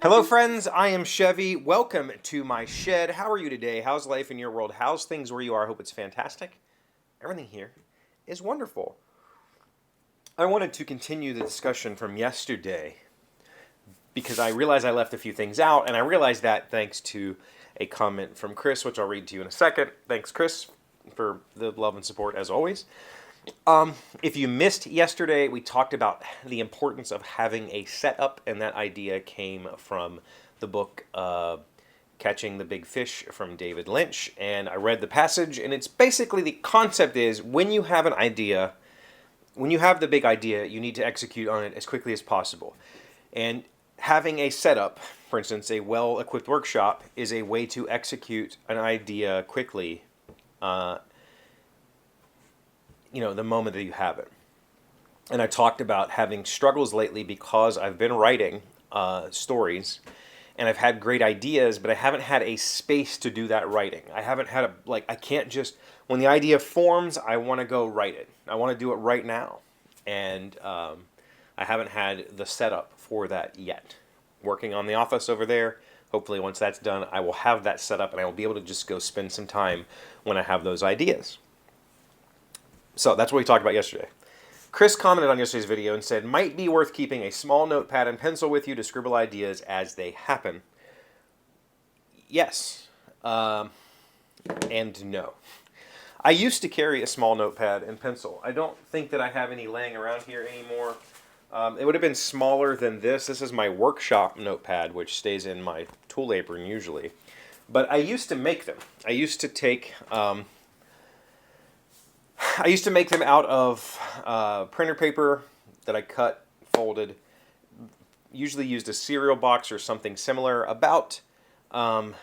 Hello, friends. I am Chevee. Welcome to my shed. How are you today? How's life in your world? How's things where you are? I hope it's fantastic. Everything here is wonderful. I wanted to continue the discussion from yesterday because I realized I left a few things out, and I realized that thanks to a comment from Chris, which I'll read to you in a second. Thanks, Chris, for the love and support as always. If you missed yesterday, we talked about the importance of having a setup, and that idea came from the book Catching the Big Fish from David Lynch. And I read the passage, and it's basically the concept is when you have an idea, when you have the big idea, you need to execute on it as quickly as possible. And having a setup, for instance, a well-equipped workshop, is a way to execute an idea quickly. The moment that you have it. And I talked about having struggles lately because I've been writing stories and I've had great ideas, but I haven't had a space to do that writing. I haven't had I can't just, when the idea forms, I want to go write it. I want to do it right now. And I haven't had the setup for that yet. Working on the office over there, hopefully once that's done, I will have that set up and I will be able to just go spend some time when I have those ideas. So that's what we talked about yesterday. Chris commented on yesterday's video and said, might be worth keeping a small notepad and pencil with you to scribble ideas as they happen. Yes. And no. I used to carry a small notepad and pencil. I don't think that I have any laying around here anymore. It would have been smaller than this. This is my workshop notepad, which stays in my tool apron usually. But I used to make them. I used to make them out of printer paper that I cut, folded, usually used a cereal box or something similar, about 5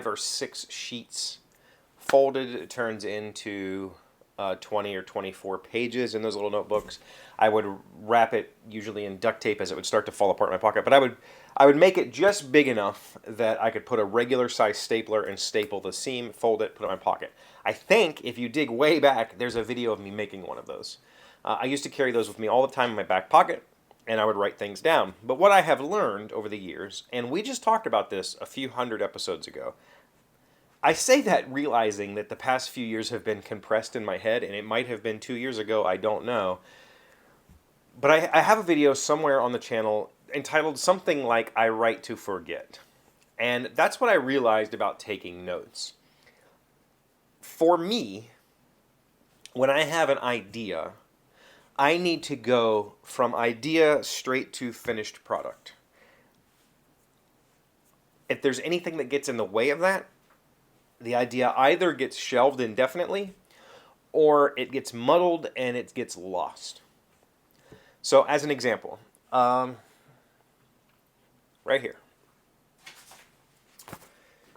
or 6 sheets folded. It turns into 20 or 24 pages in those little notebooks. I would wrap it usually in duct tape as it would start to fall apart in my pocket, but I would make it just big enough that I could put a regular size stapler and staple the seam, fold it, put it in my pocket. I think if you dig way back, there's a video of me making one of those. I used to carry those with me all the time in my back pocket, and I would write things down. But what I have learned over the years, and we just talked about this a few hundred episodes ago, I say that realizing that the past few years have been compressed in my head, and it might have been 2 years ago, I don't know. But I have a video somewhere on the channel entitled something like I Write to Forget. And that's what I realized about taking notes. For me, when I have an idea, I need to go from idea straight to finished product. If there's anything that gets in the way of that, the idea either gets shelved indefinitely or it gets muddled and it gets lost. So as an example, right here.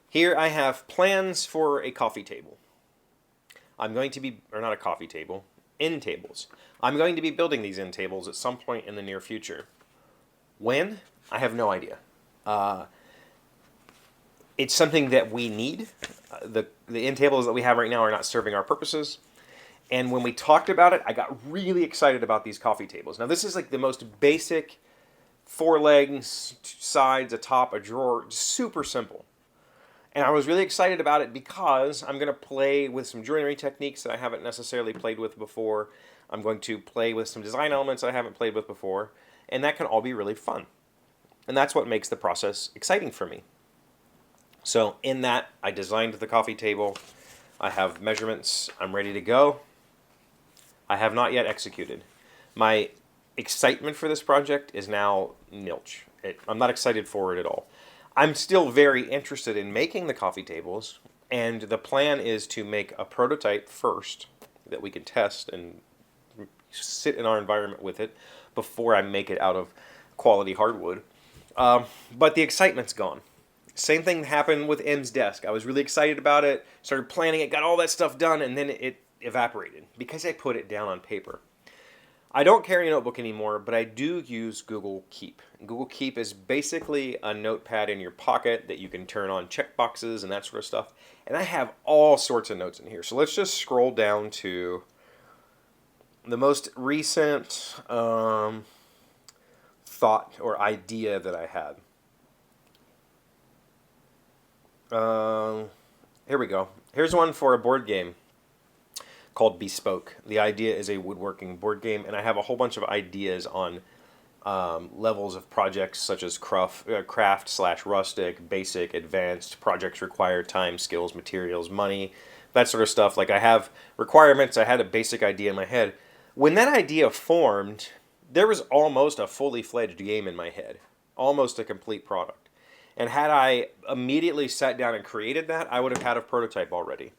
Here I have plans for a coffee table. I'm going to be, or not a coffee table, end tables. I'm going to be building these end tables at some point in the near future. When? I have no idea. It's something that we need. The end tables that we have right now are not serving our purposes. And when we talked about it, I got really excited about these coffee tables. Now this is like the most basic 4 legs, 2 sides, a top, a drawer, super simple. And I was really excited about it because I'm going to play with some joinery techniques that I haven't necessarily played with before. I'm going to play with some design elements I haven't played with before. And that can all be really fun. And that's what makes the process exciting for me. So in that, I designed the coffee table. I have measurements. I'm ready to go. I have not yet executed. My excitement for this project is now nilch. I'm not excited for it at all. I'm still very interested in making the coffee tables, and the plan is to make a prototype first that we can test and sit in our environment with it before I make it out of quality hardwood. But the excitement's gone. Same thing happened with M's desk. I was really excited about it, started planning it, got all that stuff done, and then it evaporated because I put it down on paper. I don't carry a notebook anymore, but I do use Google Keep. Google Keep is basically a notepad in your pocket that you can turn on checkboxes and that sort of stuff. And I have all sorts of notes in here. So let's just scroll down to the most recent thought or idea that I had. Here we go. Here's one for a board game called Bespoke. The idea is a woodworking board game, and I have a whole bunch of ideas on levels of projects such as craft/rustic, basic, advanced. Projects require time, skills, materials, money, that sort of stuff. Like I have requirements. I had a basic idea in my head. When that idea formed, there was almost a fully fledged game in my head, almost a complete product. And had I immediately sat down and created that, I would have had a prototype already,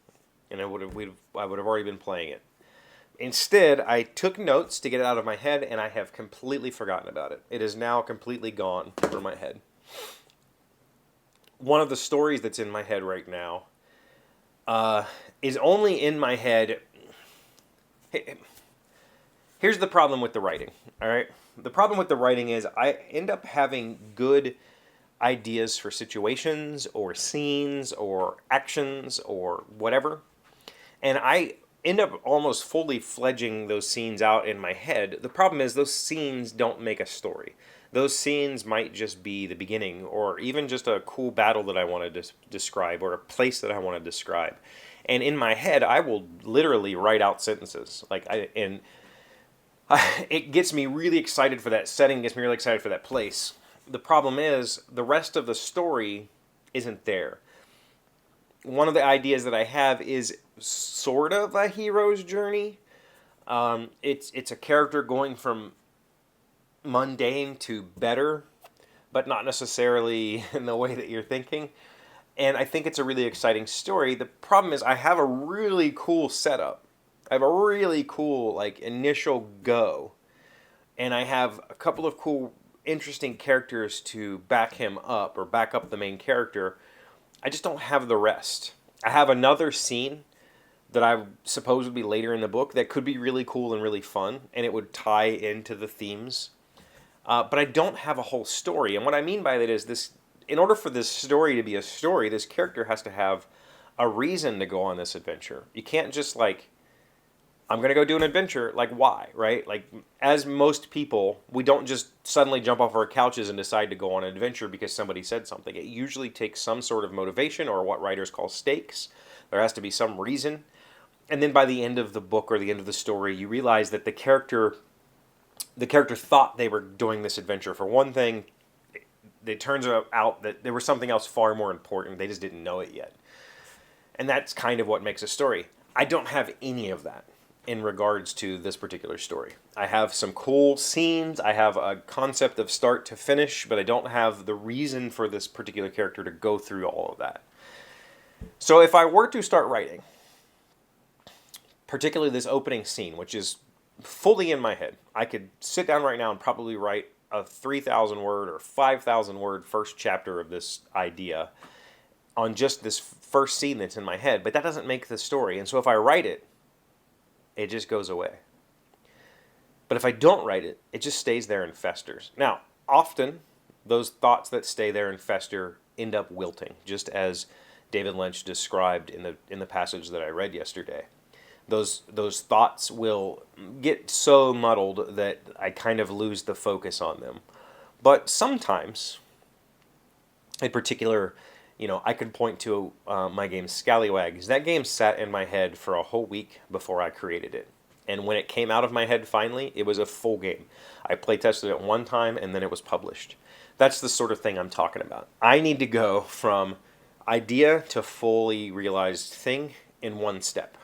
and I would have already been playing it. Instead, I took notes to get it out of my head, and I have completely forgotten about it. It is now completely gone from my head. One of the stories that's in my head right now is only in my head. Here's the problem with the writing, all right? The problem with the writing is I end up having good ideas for situations or scenes or actions or whatever, and I end up almost fully fledging those scenes out in my head. The problem is those scenes don't make a story. Those scenes might just be the beginning, or even just a cool battle that I want to describe, or a place that I want to describe. And in my head, I will literally write out sentences. It gets me really excited for that setting, gets me really excited for that place. The problem is the rest of the story isn't there. One of the ideas that I have is sort of a hero's journey. It's a character going from mundane to better, but not necessarily in the way that you're thinking. And I think it's a really exciting story. The problem is I have a really cool setup. I have a really cool initial go. And I have a couple of cool, interesting characters to back him up or back up the main character. I just don't have the rest. I have another scene that I suppose would be later in the book that could be really cool and really fun, and it would tie into the themes. But I don't have a whole story. And what I mean by that is this: in order for this story to be a story, this character has to have a reason to go on this adventure. You can't just I'm going to go do an adventure. Why, right? As most people, we don't just suddenly jump off our couches and decide to go on an adventure because somebody said something. It usually takes some sort of motivation, or what writers call stakes. There has to be some reason. And then by the end of the book or the end of the story, you realize that the character thought they were doing this adventure for one thing. It turns out that there was something else far more important. They just didn't know it yet. And that's kind of what makes a story. I don't have any of that in regards to this particular story. I have some cool scenes, I have a concept of start to finish, but I don't have the reason for this particular character to go through all of that. So if I were to start writing, particularly this opening scene, which is fully in my head, I could sit down right now and probably write a 3,000 word or 5,000 word first chapter of this idea on just this first scene that's in my head, but that doesn't make the story. And so if I write it, it just goes away. But if I don't write it, it just stays there and festers. Now, often those thoughts that stay there and fester end up wilting, just as David Lynch described in the passage that I read yesterday. Those thoughts will get so muddled that I kind of lose the focus on them. But sometimes, in particular, I could point to my game Scallywags. That game sat in my head for a whole week before I created it. And when it came out of my head finally, it was a full game. I playtested it one time and then it was published. That's the sort of thing I'm talking about. I need to go from idea to fully realized thing in one step.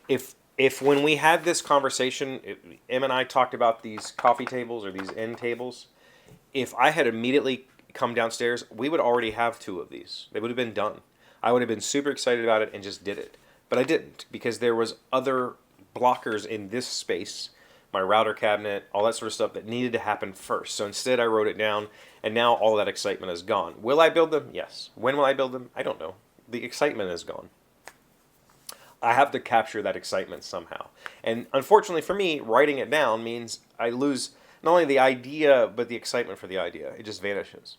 If when we had this conversation, Em and I talked about these coffee tables or these end tables, if I had immediately come downstairs, we would already have 2 of these. They would have been done. I would have been super excited about it and just did it. But I didn't, because there was other blockers in this space, my router cabinet, all that sort of stuff that needed to happen first. So instead I wrote it down, and now all that excitement is gone. Will I build them? Yes. When will I build them? I don't know. The excitement is gone. I have to capture that excitement somehow. And unfortunately for me, writing it down means I lose not only the idea, but the excitement for the idea. It just vanishes.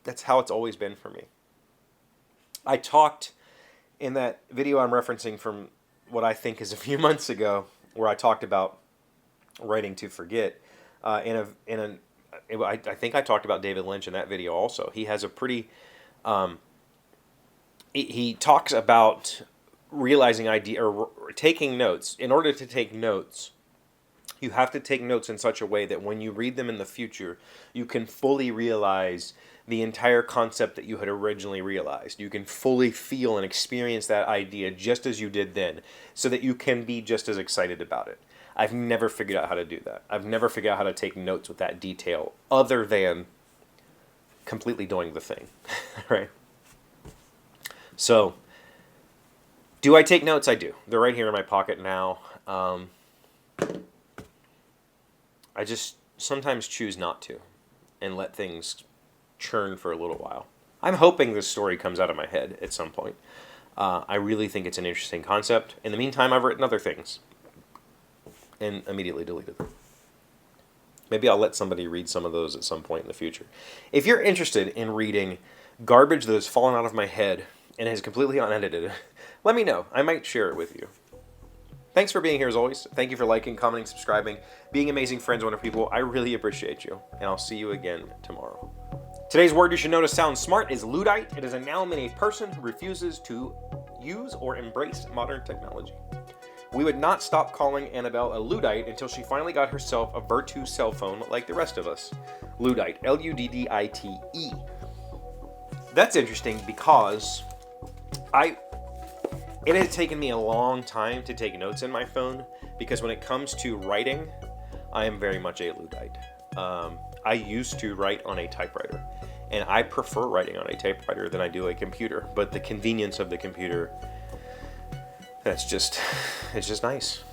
That's how it's always been for me. I talked in that video I'm referencing from what I think is a few months ago, where I talked about writing to forget, in I think I talked about David Lynch in that video also. He has a pretty, he talks about realizing idea or taking notes. In order to take notes, you have to take notes in such a way that when you read them in the future, you can fully realize the entire concept that you had originally realized. You can fully feel and experience that idea just as you did then, so that you can be just as excited about it. I've never figured out how to do that. I've never figured out how to take notes with that detail other than completely doing the thing, right? So, do I take notes? I do. They're right here in my pocket now. I just sometimes choose not to and let things churn for a little while. I'm hoping this story comes out of my head at some point. I really think it's an interesting concept. In the meantime, I've written other things and immediately deleted them. Maybe I'll let somebody read some of those at some point in the future. If you're interested in reading garbage that has fallen out of my head and is completely unedited, let me know. I might share it with you. Thanks for being here as always. Thank you for liking, commenting, subscribing, being amazing friends, wonderful people. I really appreciate you, and I'll see you again tomorrow. Today's word you should notice sounds smart is Luddite. It is a noun meaning a person who refuses to use or embrace modern technology. We would not stop calling Annabelle a Luddite until she finally got herself a Vertu cell phone like the rest of us. Luddite, L-U-D-D-I-T-E. That's interesting because it has taken me a long time to take notes in my phone, because when it comes to writing, I am very much a Luddite. I used to write on a typewriter, and I prefer writing on a typewriter than I do a computer, but the convenience of the computer, it's just nice.